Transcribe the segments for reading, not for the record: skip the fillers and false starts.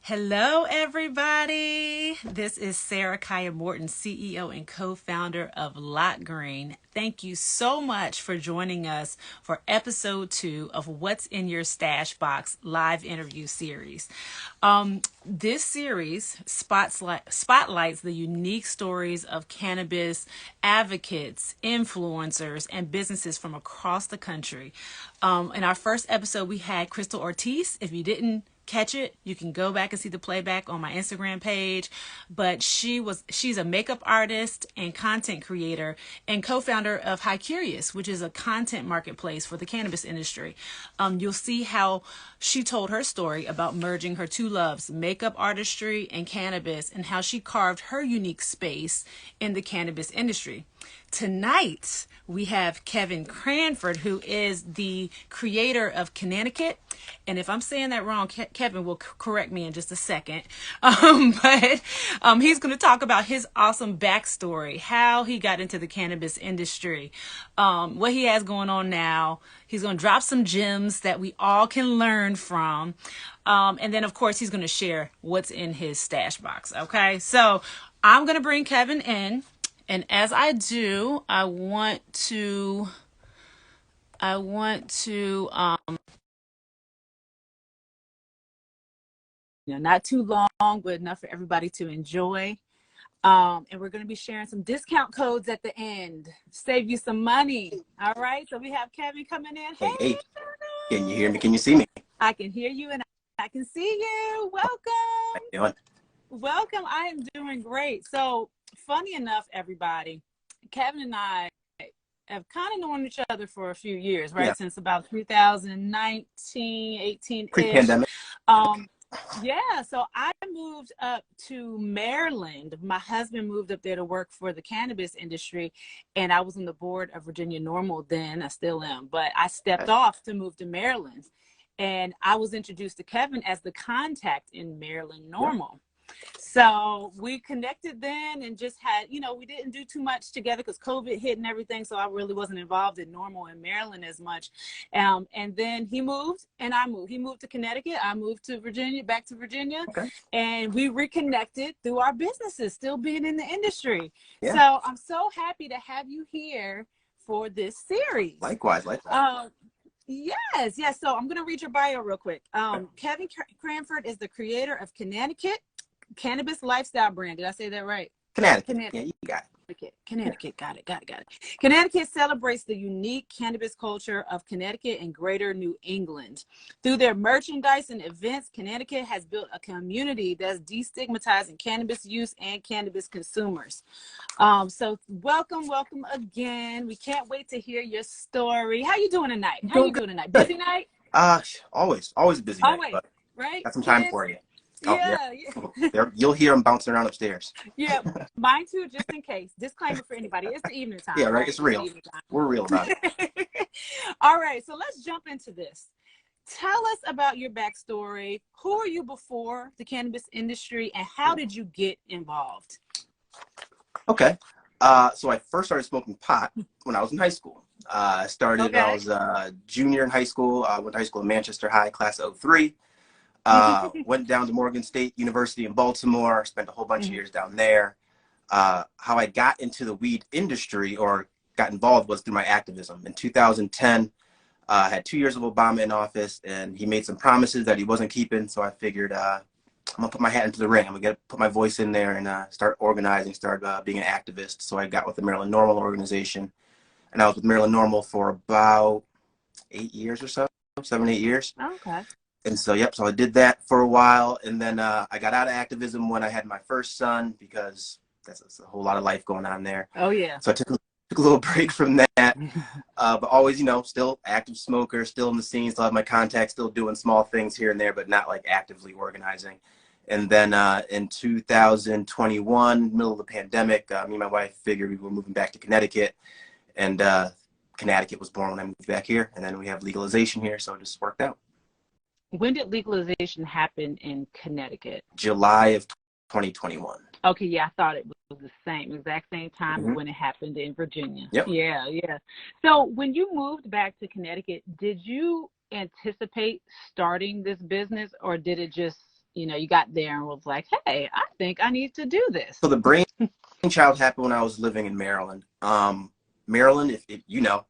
Hello, everybody. This is Sarah Kaya Morton, CEO and co-founder of LOCKGREEN. Thank you so much for joining us for episode 2 of What's in Your Stash Box live interview series. This series spotlights the unique stories of cannabis advocates, influencers, and businesses from across the country. In our first episode, we had Crystal Ortiz. If you didn't catch it, you can go back and see the playback on my Instagram page. But she's a makeup artist and content creator and co-founder of Hi Curious, which is a content marketplace for the cannabis industry. You'll see how she told her story about merging her two loves, makeup artistry and cannabis, and how she carved her unique space in the cannabis industry. Tonight, we have Kevin Cranford, who is the creator of Cannacticut. And if I'm saying that wrong, Kevin will correct me in just a second. But he's going to talk about his awesome backstory, how he got into the cannabis industry, what he has going on now. He's going to drop some gems that we all can learn from. And then, of course, he's going to share what's in his stash box. Okay, so I'm going to bring Kevin in. And as I do, I want to, not too long, but enough for everybody to enjoy. And we're going to be sharing some discount codes at the end, save you some money. All right. So we have Kevin coming in. Hey, can you hear me? Can you see me? I can hear you and I can see you. Welcome. How you doing? Welcome. I am doing great. So funny enough, everybody, Kevin and I have kind of known each other for a few years, right? Yeah. Since about 2019, 18-ish. Pre-pandemic. Yeah, so I moved up to Maryland. My husband moved up there to work for the cannabis industry, and I was on the board of Virginia Normal then. I still am, but I stepped off to move to Maryland, and I was introduced to Kevin as the contact in Maryland Normal. Yeah. So we connected then and just had, we didn't do too much together because COVID hit and everything. So I really wasn't involved in Normal in Maryland as much. And then he moved and I moved. He moved to Connecticut. I moved to Virginia, back to Virginia. Okay. And we reconnected through our businesses, still being in the industry. Yeah. So I'm so happy to have you here for this series. Likewise. Yes. So I'm going to read your bio real quick. Kevin Cranford is the creator of Cannacticut, cannabis lifestyle brand. Did I say that right? Cannacticut. Yeah, you got it. Cannacticut. Got it. Cannacticut celebrates the unique cannabis culture of Connecticut and greater New England. Through their merchandise and events, Cannacticut has built a community that's destigmatizing cannabis use and cannabis consumers. So welcome again. We can't wait to hear your story. How you doing tonight? Busy night? Always a busy night. Always, right? Got some time for you. Yeah. You'll hear them bouncing around upstairs. Yeah, mine too, just in case. Disclaimer for anybody. It's the evening time. Yeah, right? It's real. We're real about it. All right, so let's jump into this. Tell us about your backstory. Who are you before the cannabis industry, and how did you get involved? Okay. So I first started smoking pot when I was in high school. I was a junior in high school. I went to high school in Manchester High, class of 03. Went down to Morgan State University in Baltimore, spent a whole bunch of years down there. How I got into the weed industry or got involved was through my activism. In 2010, I had 2 years of Obama in office, and he made some promises that he wasn't keeping. So I figured I'm going to put my hat into the ring. I'm going to put my voice in there and start organizing, start being an activist. So I got with the Maryland Normal organization, and I was with Maryland Normal for about 8 years or so, 7, 8 years. Okay. And so, so I did that for a while. And then I got out of activism when I had my first son, because that's a whole lot of life going on there. Oh, yeah. So I took a little break from that, but always, still active smoker, still in the scene, still have my contacts, still doing small things here and there, but not like actively organizing. And then in 2021, middle of the pandemic, me and my wife figured we were moving back to Connecticut, and Connecticut was born when I moved back here. And then we have legalization here, so it just worked out. When did legalization happen in Connecticut? July of 2021. Okay, yeah, I thought it was the exact same time when it happened in Virginia. Yep. Yeah. So when you moved back to Connecticut, did you anticipate starting this business, or did it just you got there and was like, hey, I think I need to do this? So the brainchild happened when I was living in Maryland. Maryland, if you know,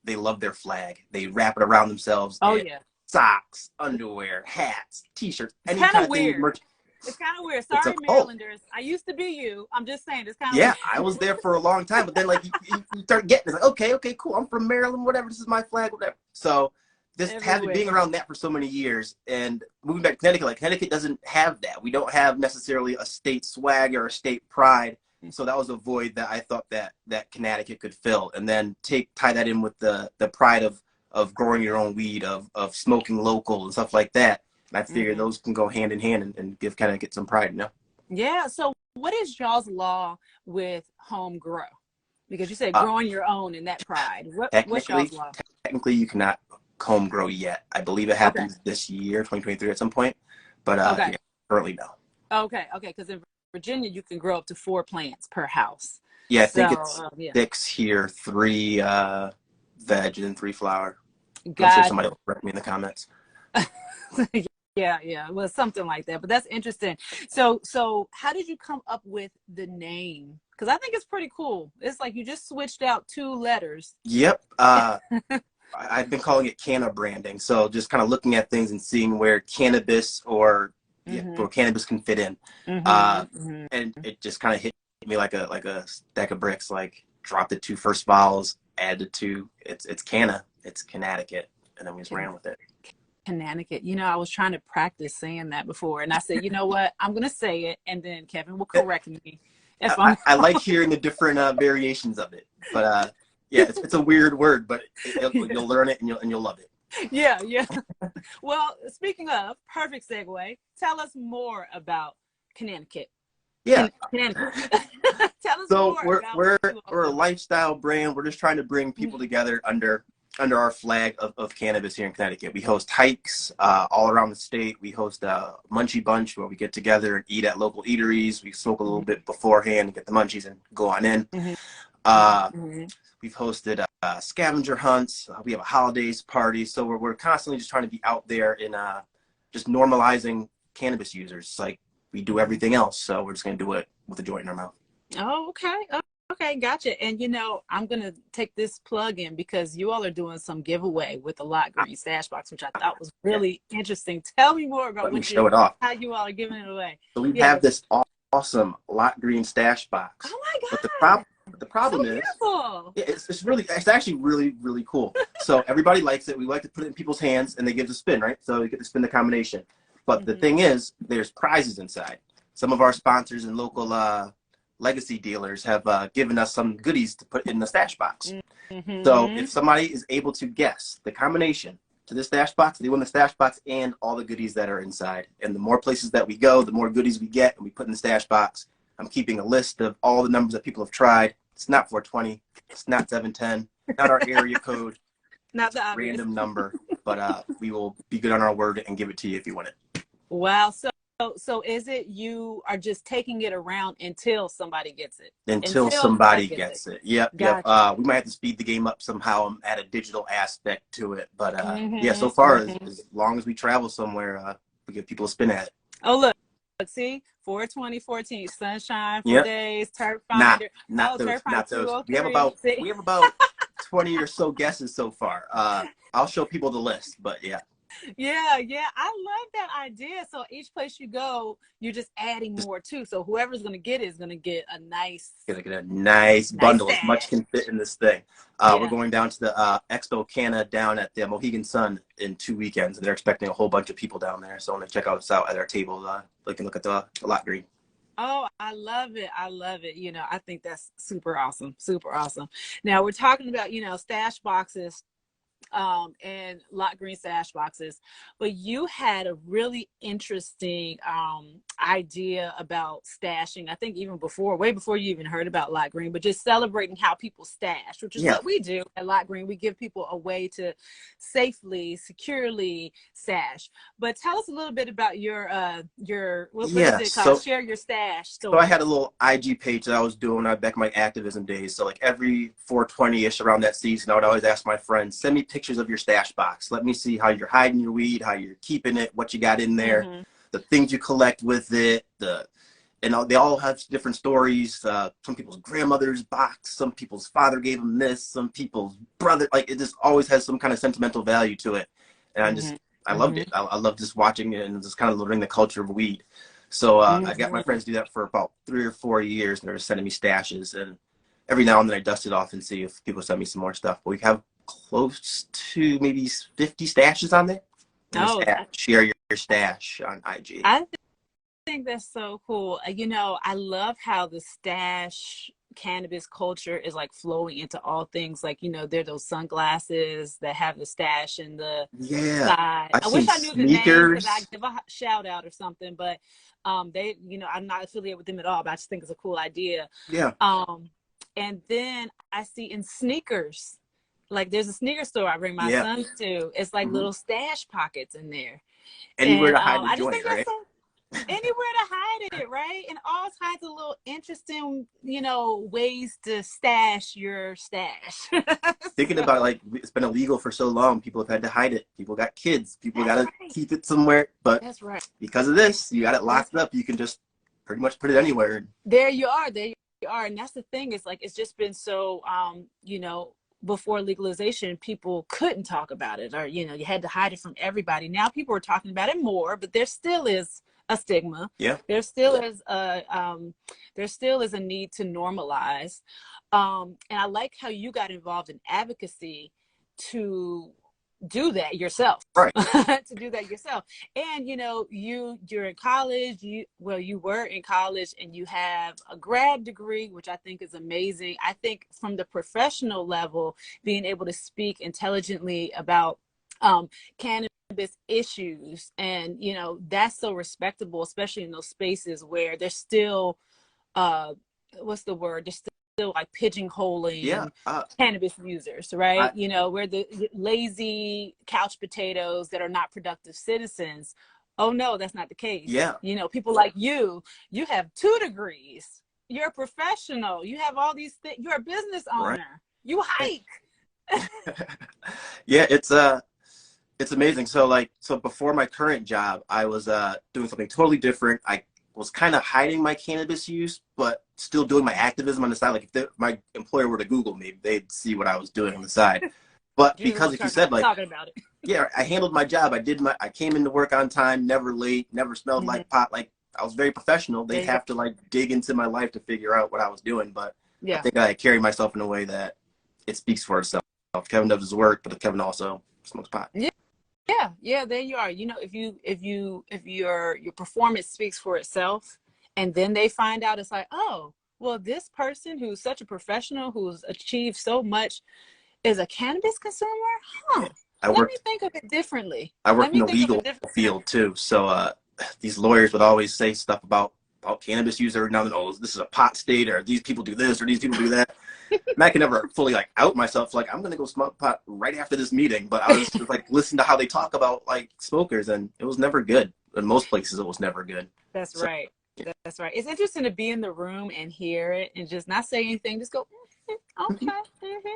they love their flag. They wrap it around themselves. Oh, in yeah. socks, underwear, hats, T-shirts, It's any kind kind of of thing. weird. It's kind of weird. It's Sorry, a cult. Marylanders. I used to be you. I'm just saying, it's kind of Yeah, weird. I was there for a long time, but then like you start getting it's like, okay, cool. I'm from Maryland, whatever. This is my flag, whatever. So this having being around that for so many years and moving back to Connecticut, like Connecticut doesn't have that. We don't have necessarily a state swag or a state pride. So that was a void that I thought that Connecticut could fill, and then tie that in with the pride of growing your own weed, of smoking local and stuff like that. And I figure those can go hand in hand and give Connecticut some pride, you know? Yeah. So what is y'all's law with home grow? Because you said growing your own and that pride. What's y'all's law? Technically, you cannot home grow yet. I believe it happens this year, 2023 at some point. But yeah, currently no. Okay. Because in Virginia, you can grow up to 4 plants per house. Yeah, I think it's 6 here, 3 veg and 3 flower. I'm sure somebody will correct me in the comments. Yeah. Well, something like that. But that's interesting. So how did you come up with the name? Because I think it's pretty cool. It's like you just switched out 2 letters. Yep. I've been calling it canna branding. So just kind of looking at things and seeing where cannabis or cannabis can fit in. And it just kind of hit me like a stack of bricks. Like dropped the 2 first vowels, added 2. It's canna. It's Cannacticut, and then we just ran with it. Cannacticut. I was trying to practice saying that before, and I said, you know what, I'm gonna say it, and then Kevin will correct me. I like hearing the different variations of it, but yeah, it's a weird word, but you'll learn it and you'll love it. Yeah. Well, speaking of, perfect segue. Tell us more about Cannacticut. Yeah. Tell us so more. We're a lifestyle brand. We're just trying to bring people together under our flag of cannabis here in Connecticut. We host hikes all around the state. We host a munchie bunch where we get together and eat at local eateries. We smoke a little bit beforehand and get the munchies and go on in. We've hosted scavenger hunts. We have a holidays party. So we're constantly just trying to be out there and just normalizing cannabis users like we do everything else. So we're just going to do it with a joint in our mouth. Oh, okay. Okay, gotcha. And I'm gonna take this plug in because you all are doing some giveaway with the LOCKGREEN stash box, which I thought was really interesting. Tell me more about how you all are giving it away. So we have this awesome LOCKGREEN stash box. Oh my god! But the problem is, it's actually really, really cool. So everybody likes it. We like to put it in people's hands, and they give us a spin, right? So you get to spin the combination. But the thing is, there's prizes inside. Some of our sponsors and local legacy dealers have given us some goodies to put in the stash box. So if somebody is able to guess the combination to the stash box, they win the stash box and all the goodies that are inside. And the more places that we go, the more goodies we get and we put in the stash box. I'm keeping a list of all the numbers that people have tried. It's not 420. It's not 710. Not our area code. Not the random number. But we will be good on our word and give it to you if you want it. Wow. So is it you are just taking it around until somebody gets it? Until somebody gets it. Yep. Gotcha. Yep. We might have to speed the game up somehow and add a digital aspect to it. But yeah, so far, as long as we travel somewhere, we give people a spin at it. Oh, look. See? 4/20/14, sunshine for days, turf finder. Not those. We have about 20 or so guesses so far. I'll show people the list, but yeah. Yeah, I love that idea. So each place you go, you're just adding more too. So whoever's gonna get it is gonna get a nice bundle. As much can fit in this thing. We're going down to the Expo Canna down at the Mohegan Sun in 2 weekends, and they're expecting a whole bunch of people down there. So I'm gonna check us out at our table. They can look at the LOCKGREEN. Oh, I love it. I think that's super awesome. Now we're talking about stash boxes and LOCKGREEN stash boxes, but you had a really interesting idea about stashing. I think even way before you even heard about LOCKGREEN, but just celebrating how people stash, which is what we do at LOCKGREEN. We give people a way to safely, securely stash. But tell us a little bit about your what is it called? Share your stash story. So I had a little IG page that I was doing back in my activism days. So like every 420-ish around that season, I would always ask my friends, send me pictures of your stash box. Let me see how you're hiding your weed, how you're keeping it, what you got in there. the things you collect with it, they all have different stories. Some people's grandmother's box, some people's father gave them this, some people's brother. Like, it just always has some kind of sentimental value to it, and I loved it. I loved just watching it and just kind of learning the culture of weed. So I got my friends do that for about 3 or 4 years, and they're sending me stashes, and every now and then I dust it off and see if people send me some more stuff. But we have close to maybe 50 stashes on there. Oh, share your stash on IG. I think that's so cool. You know, I love how the stash cannabis culture is like flowing into all things. Like, you know, there are those sunglasses that have the stash in the side. I wish I knew the name because I'd give a shout out or something, but they, you know, I'm not affiliated with them at all, but I just think it's a cool idea. Yeah. And then I see in sneakers, like there's a sneaker store I bring my sons to. It's like little stash pockets in there. Anywhere to hide the joint, right? Anywhere to hide it, right? And all kinds of little interesting, you know, ways to stash your stash. Thinking about, like, it's been illegal for so long, people have had to hide it. People got kids, people got to keep it somewhere. But because of this, you got it locked up. You can just pretty much put it anywhere. There you are. And that's the thing. It's like, it's just been so, you know, before legalization, people couldn't talk about it, or, you know, you had to hide it from everybody. Now people are talking about it more, but there still is a stigma. Yeah. There still is a need to normalize. And I like how you got involved in advocacy to do that yourself. Right. To do that yourself. And, you know, you're in college, you were in college, and you have a grad degree, which I think is amazing. I think from the professional level, being able to speak intelligently about cannabis issues, and, you know, that's so respectable, especially in those spaces where there's still what's the word? There's still like pigeonholing cannabis users, right? You know, we're the lazy couch potatoes that are not productive citizens. Oh no, that's not the case. Yeah. You know, people like you have 2 degrees. You're a professional. You have all these things. You're a business owner. Right. You hike. Yeah, it's amazing. So before my current job, I was doing something totally different. I was kind of hiding my cannabis use, but still doing my activism on the side. Like, if my employer were to Google me, they'd see what I was doing on the side. But because, like you said, like, talking about it. Yeah, I handled my job. I came into work on time, never late, never smelled like pot. Like, I was very professional. They'd have to, like, dig into my life to figure out what I was doing. But I think I carry myself in a way that it speaks for itself. Kevin does his work, but Kevin also smokes pot. Yeah, there you are. You know, if your performance speaks for itself, and then they find out, it's like, oh, well, this person who's such a professional, who's achieved so much, is a cannabis consumer? Huh. Let me think of it differently. I work in the legal field too. So these lawyers would always say stuff about cannabis use every now and then. Oh, this is a pot state, or these people do this, or these people do that. And I can never fully, like, out myself. Like, I'm going to go smoke pot right after this meeting. But I was just like, listen to how they talk about, like, smokers, and it was never good. In most places, it was never good. That's right. That's right. It's interesting to be in the room and hear it and just not say anything. Just go, okay.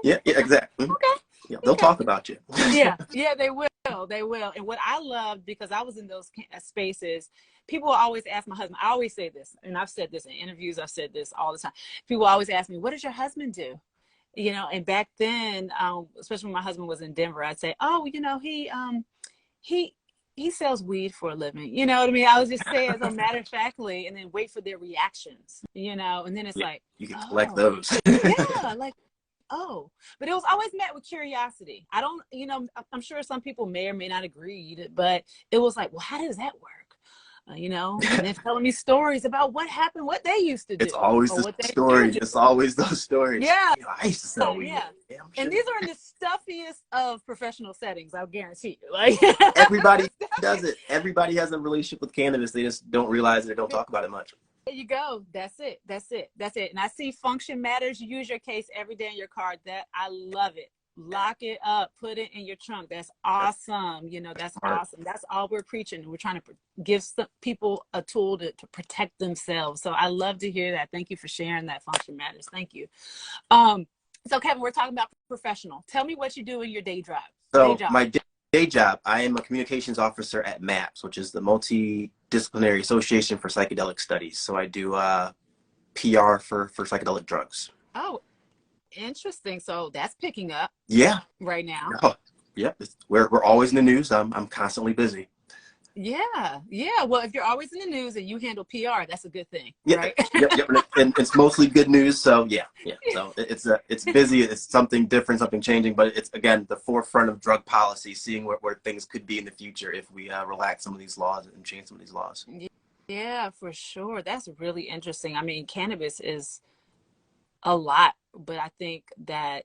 Yeah, exactly. Okay. Yeah, they'll talk about you. Yeah, they will. They will. And what I love, because I was in those spaces, people always ask my husband, I always say this, and I've said this in interviews, I've said this all the time. People always ask me, what does your husband do? You know, and back then, especially when my husband was in Denver, I'd say, oh, you know, he sells weed for a living. You know what I mean? I would just say it as a matter of factly, and then wait for their reactions, you know, and then it's like, you can collect those. Yeah, like, oh, but it was always met with curiosity. I don't, you know, I'm sure some people may or may not agree, but it was like, well, how does that work? You know, and then telling me stories about what happened, what they used to do. It's always the story. It's always those stories. Yeah. You know, I used to sell weed. Yeah. And these are in the stuffiest of professional settings, I'll guarantee you. Like, everybody does it. Everybody has a relationship with cannabis. They just don't realize it or don't talk about it much. There you go. That's it. And I see Function Matters. You use your case every day in your car. I love it. Lock it up. Put it in your trunk. That's awesome. You know, that's awesome. That's all we're preaching. We're trying to give some people a tool to protect themselves. So I love to hear that. Thank you for sharing that. Function Matters. Thank you. So Kevin, we're talking about professional. Tell me what you do in your day job. So my day job, I am a communications officer at MAPS, which is the Multidisciplinary Association for Psychedelic Studies. So I do PR for psychedelic drugs. Oh, interesting. So that's picking up. Yeah. Right now. Oh, yep. We're always in the news. I'm constantly busy. Yeah. Yeah. Well, if you're always in the news and you handle PR, that's a good thing, Yep. right? Yep. And it's mostly good news. So yeah. So it's busy. It's something different, something changing, but it's, again, the forefront of drug policy, seeing where things could be in the future if we relax some of these laws and change some of these laws. Yeah, for sure. That's really interesting. I mean, cannabis is a lot, but I think that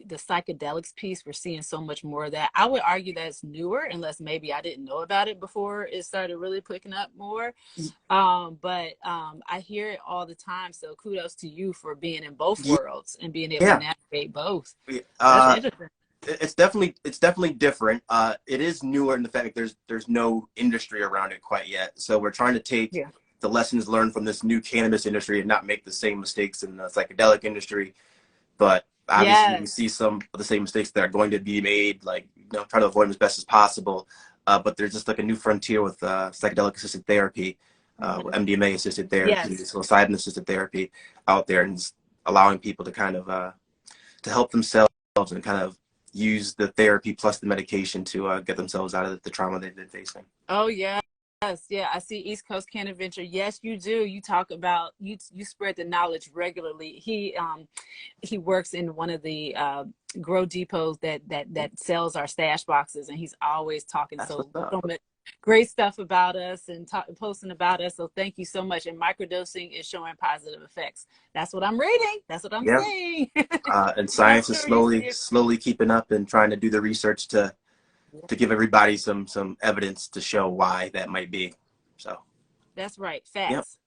the psychedelics piece, we're seeing so much more of that. I would argue that it's newer, unless maybe I didn't know about it before it started really picking up more. But I hear it all the time. So kudos to you for being in both worlds and being able to navigate both. That's interesting. It's definitely different. It is newer in the fact that there's no industry around it quite yet. So we're trying to take the lessons learned from this new cannabis industry and not make the same mistakes in the psychedelic industry. But obviously we see some of the same mistakes that are going to be made, like, try to avoid them as best as possible. But there's just like a new frontier with psychedelic assisted therapy, MDMA assisted therapy, psilocybin assisted therapy out there, and it's allowing people to kind of to help themselves and kind of use the therapy plus the medication to get themselves out of the trauma they've been facing. Oh yeah. Yes, yeah, I see East Coast Canna Venture. Yes, you do. You talk about you spread the knowledge regularly. He works in one of the grow depots that sells our stash boxes, and he's always talking so much great stuff about us and posting about us. So thank you so much. And microdosing is showing positive effects. That's what I'm reading. That's what I'm saying. And science is slowly keeping up and trying to do the research to give everybody some evidence to show why that might be. So that's right. Facts.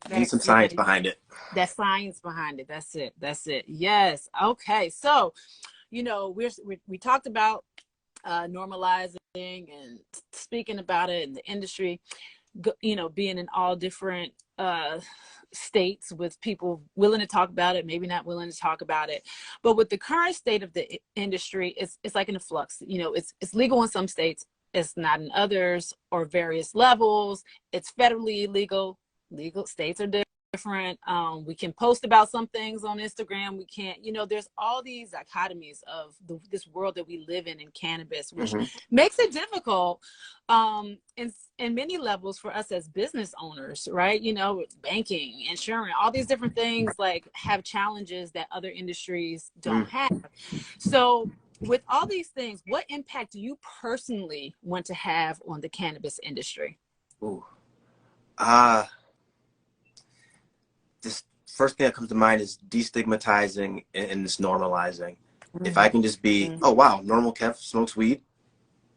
Need some science behind it. That science behind it. That's it. Yes. Okay. So, we talked about normalizing and speaking about it in the industry, being in all different states with people willing to talk about it, maybe not willing to talk about it. But with the current state of the industry, it's like in a flux. It's legal in some states, it's not in others, or various levels. It's federally illegal. Legal states are different. We can post about some things on Instagram. We can't, there's all these dichotomies of this world that we live in cannabis, which makes it difficult in many levels for us as business owners, right? Banking, insurance, all these different things like have challenges that other industries don't have. So with all these things, what impact do you personally want to have on the cannabis industry? This first thing that comes to mind is destigmatizing and this normalizing. If I can just be, oh wow, normal Kev smokes weed,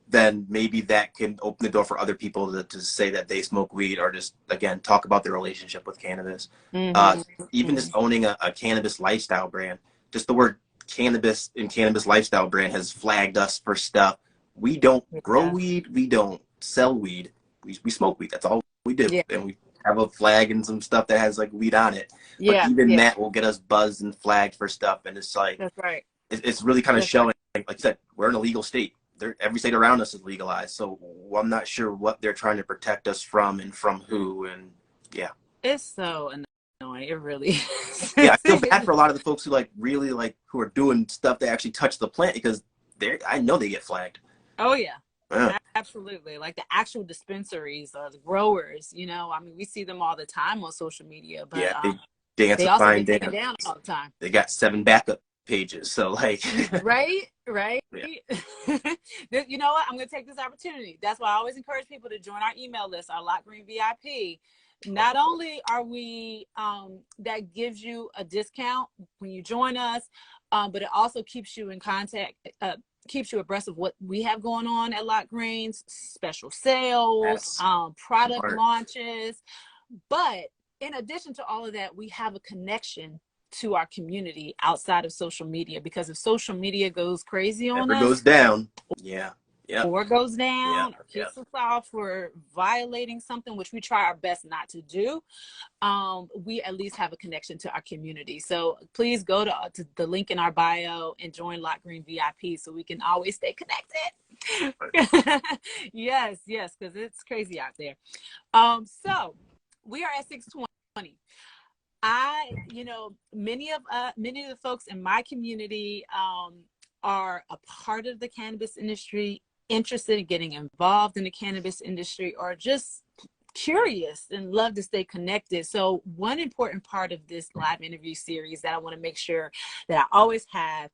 then maybe that can open the door for other people to say that they smoke weed, or just, again, talk about their relationship with cannabis. Even just owning a cannabis lifestyle brand. Just the word cannabis and cannabis lifestyle brand has flagged us for stuff. We don't grow weed. We don't sell weed. We smoke weed. That's all we do. And we have a flag and some stuff that has like weed on it. But even that will get us buzzed and flagged for stuff. And it's like, that's right. It's really kind of showing, like you said, we're in a legal state. Every state around us is legalized. So I'm not sure what they're trying to protect us from and from who. And it's so annoying. It really is. I feel bad for a lot of the folks who who are doing stuff that actually touch the plant, because I know they get flagged. Oh yeah. Absolutely. Like the actual dispensaries or the growers, we see them all the time on social media, but they also get taken down all the time. They got 7 backup pages. So like, right. You know what? I'm going to take this opportunity. That's why I always encourage people to join our email list, our LOCKGREEN VIP. Not only are we, that gives you a discount when you join us, but it also keeps you in contact, keeps you abreast of what we have going on at LOCKGREEN, special sales, product launches. But in addition to all of that, we have a connection to our community outside of social media, because if social media goes crazy on us, goes down, or goes down, or kicks us off for violating something, which we try our best not to do, we at least have a connection to our community. So please go to the link in our bio and join LOCKGREEN VIP so we can always stay connected. Yes, yes, because it's crazy out there. So we are at 6:20. Many of the folks in my community are a part of the cannabis industry, interested in getting involved in the cannabis industry, or just curious and love to stay connected. So one important part of this live interview series that I want to make sure that I always have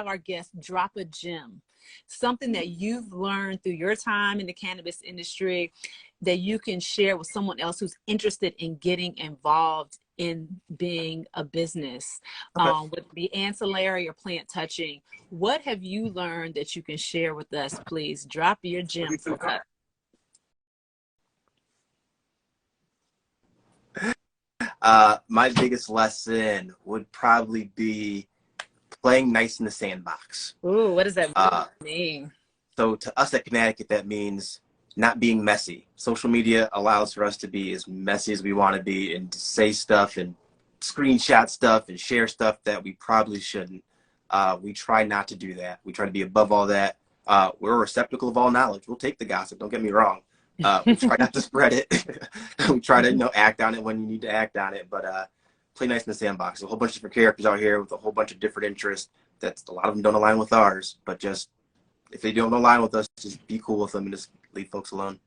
our guests drop a gem, something that you've learned through your time in the cannabis industry that you can share with someone else who's interested in getting involved in being a business, with the ancillary or plant touching. What have you learned that you can share with us? Please drop your gem for us. My biggest lesson would probably be playing nice in the sandbox. Ooh, what does that mean? So to us at Connecticut, that means not being messy. Social media allows for us to be as messy as we want to be and to say stuff and screenshot stuff and share stuff that we probably shouldn't. We try not to do that. We try to be above all that. We're a receptacle of all knowledge. We'll take the gossip, don't get me wrong. We try not to spread it. We try to, act on it when you need to act on it, but play nice in the sandbox. A whole bunch of different characters out here with a whole bunch of different interests that a lot of them don't align with ours, but just if they don't align with us, just be cool with them and just leave folks alone.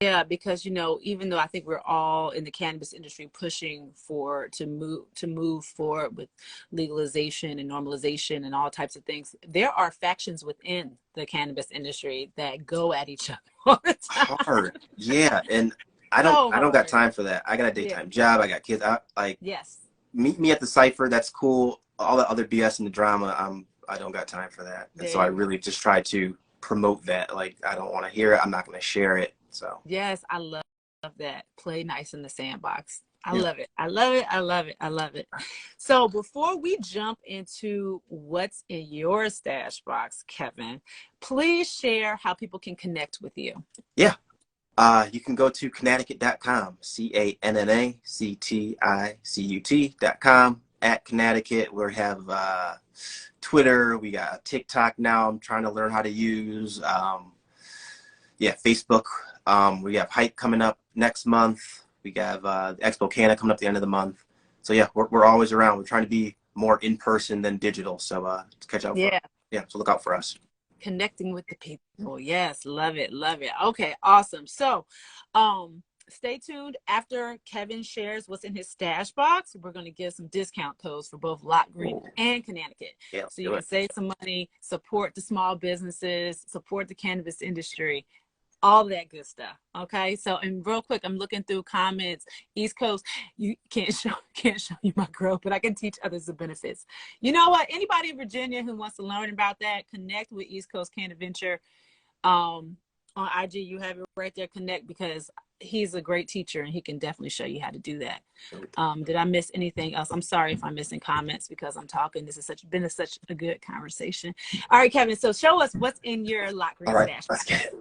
Yeah, because even though I think we're all in the cannabis industry pushing to move forward with legalization and normalization and all types of things, there are factions within the cannabis industry that go at each other all the time. Hard, yeah, and I don't got time for that. I got a daytime job. I got kids. Yes. Meet me at the cipher. That's cool. All the other BS and the drama, I don't got time for that. And so I really just try to promote that. Like, I don't want to hear it. I'm not going to share it. So yes, I love that. Play nice in the sandbox. I love it. I love it. I love it. I love it. So before we jump into what's in your stash box, Kevin, please share how people can connect with you. Yeah. You can go to cannacticut.com, cannacticut.com, at Connecticut. We have Twitter. We got TikTok now. I'm trying to learn how to use. Facebook. We have Hype coming up next month. We have Expo Canna coming up at the end of the month. So yeah, we're always around. We're trying to be more in person than digital. So catch out. So look out for us. Connecting with the people. Yes, love it, love it. Okay, awesome. So stay tuned. After Kevin shares what's in his stash box, we're going to give some discount codes for both LOCKGREEN and Connecticut. Yeah, so you can save some money, support the small businesses, support the cannabis industry, all that good stuff. Okay, so and real quick, I'm looking through comments. East Coast, you can't show you my growth, but I can teach others the benefits. You know what? Anybody in Virginia who wants to learn about that, connect with East Coast Cannaventure. On IG, you have it right there. Connect, because he's a great teacher and he can definitely show you how to do that. Did I miss anything else? I'm sorry if I'm missing comments because I'm talking. This has been such a good conversation. All right, Kevin. So show us what's in your LOCKGREEN stash. Let's get it.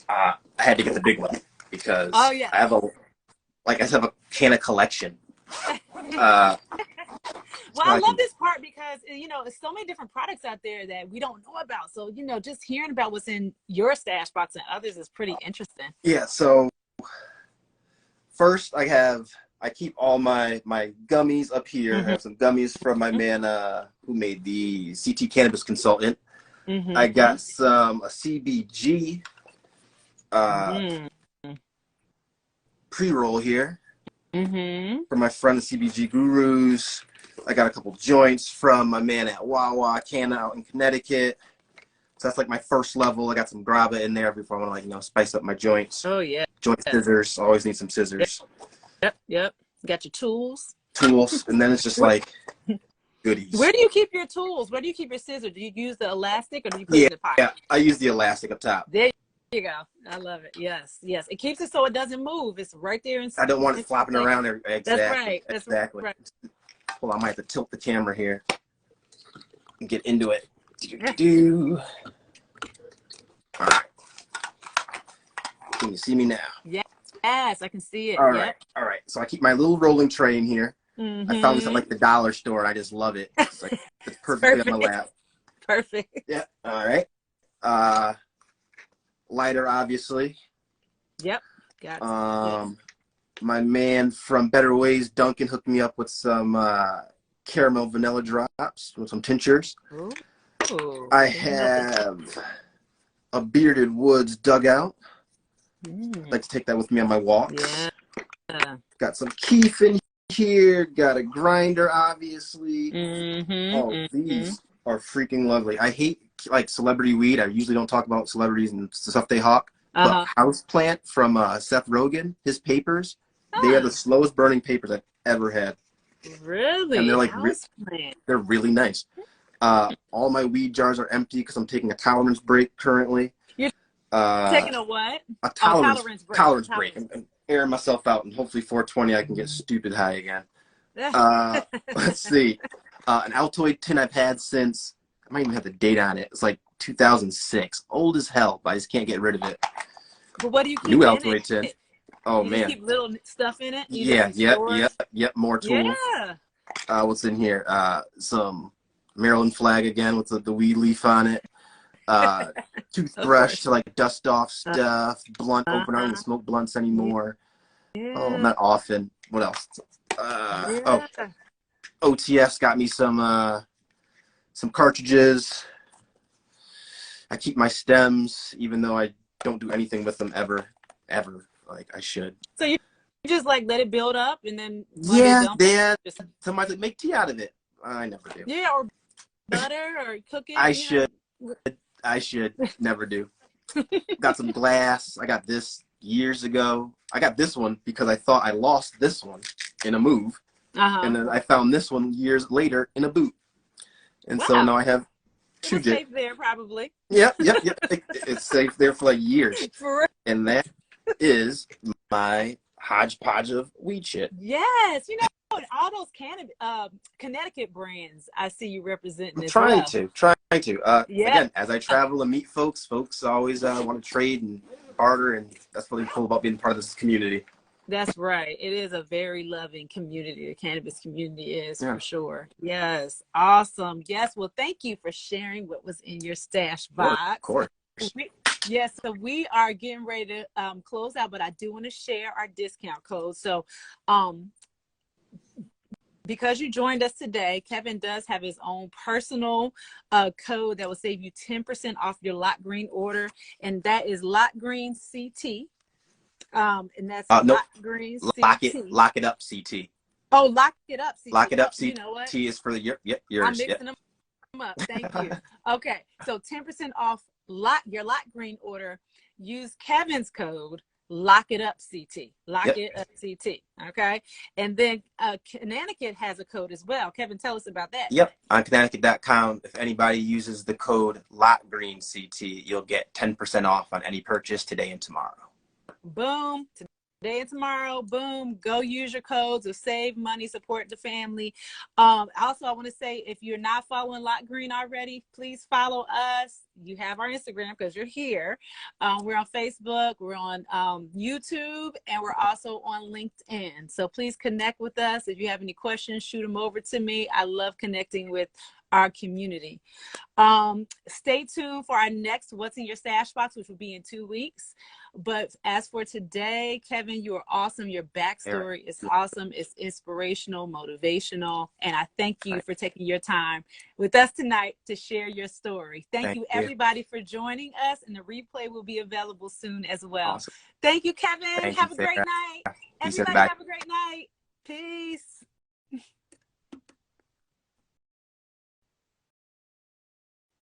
I had to get the big one because I have a Canna collection. Well, I love this part because there's so many different products out there that we don't know about. So just hearing about what's in your stash box and others is pretty interesting. Yeah. So first, I keep all my gummies up here. I have some gummies from my man who made the CT Cannabis Consultant. I got some a CBG pre-roll here from my friend the CBG Gurus. I got a couple joints from my man at Wawa Canna out in Connecticut. So that's like my first level. I got some grabba in there before I want to spice up my joints. Oh yeah. Joint scissors. Always need some scissors. Yep. Got your tools. And then it's just like goodies. Where do you keep your tools? Where do you keep your scissors? Do you use the elastic or do you put it in the pocket? Yeah, I use the elastic up top. There you go. I love it. Yes. It keeps it so it doesn't move. It's right there. I don't want it flopping around there. Exactly. That's right. Exactly. Right. Hold on, I might have to tilt the camera here and get into it. All right. Can you see me now? Yes, I can see it. All right. So I keep my little rolling tray in here. I found this at the dollar store and I just love it. It's perfectly on my lap. Perfect. Yeah. All right. Lighter, obviously. Yep. Got my man from Better Ways, Duncan, hooked me up with some caramel vanilla drops with some tinctures. Ooh, I have a Bearded Woods dugout. I'd like to take that with me on my walks. Yeah. Got some keef in here. Got a grinder, obviously. These are freaking lovely. I hate like celebrity weed. I usually don't talk about celebrities and stuff they hawk. But Houseplant from Seth Rogen, his papers, they are the slowest burning papers I've ever had. Really? And they're like Houseplant. they're really nice. All my weed jars are empty because I'm taking a tolerance break currently. You're taking a what? A tolerance break. And airing myself out, and hopefully 420 I can get stupid high again. Let's see. An Altoid tin I've had since, I might even have the date on it. It's like 2006. Old as hell, but I just can't get rid of it. But what do you keep New in Altoid tin. Oh, you man. Just keep little stuff in it? Yep. More tools. Yeah. What's in here? Some Maryland flag again with the weed leaf on it. Toothbrush to like dust off stuff. Blunt opener. I don't even smoke blunts anymore. Yeah. Oh, not often. What else? OTS got me some cartridges. I keep my stems, even though I don't do anything with them ever. Like I should. So you just like let it build up and then somebody's like, make tea out of it. I never do. Yeah, or butter or cook it. I should never do. Got some glass. I got this years ago. I got this one because I thought I lost this one in a move. And then I found this one years later in a boot. And so now I have two. It's safe there probably. Yep. It's safe there for like years. And that is my hodgepodge of weed shit. Yes, you know, all those Connecticut brands I see you representing. Trying to. Again, as I travel and meet folks always want to trade and barter, and that's really cool about being part of this community. That's right. It is a very loving community. The cannabis community is for sure. Yes. Awesome. Yes. Well, thank you for sharing what was in your stash box. Of course. Yes, so we are getting ready to close out, but I do want to share our discount code. So because you joined us today, Kevin does have his own personal code that will save you 10% off your LOCKGREEN order, and that is LOCKGREEN CT. And that's LOCKGREEN CT. Lock it up CT. Oh, lock it up CT. Lock it up CT. You know what? T is for yours. I'm mixing them up. Thank you. Okay, so 10% off your LOCKGREEN order. Use Kevin's code. Lock it up CT. Lock it up CT. Okay. And then Connecticut has a code as well. Kevin, tell us about that. Yep. On Connecticut.com, if anybody uses the code LOCKGREEN CT, you'll get 10% off on any purchase today and tomorrow. Boom. Today and tomorrow, boom, go use your codes or save money, support the family. Also, I want to say, if you're not following LOCKGREEN already, please follow us. You have our Instagram because you're here. We're on Facebook, we're on YouTube, and we're also on LinkedIn. So please connect with us. If you have any questions, shoot them over to me. I love connecting with our community. Stay tuned for our next What's in Your Stash Box, which will be in 2 weeks. But as for today, Kevin, you are awesome. Your backstory is awesome. It's inspirational, motivational. And I thank you for taking your time with us tonight to share your story. Thank you, everybody, for joining us. And the replay will be available soon as well. Awesome. Thank you, Kevin. Have a great night. Everybody have a great night.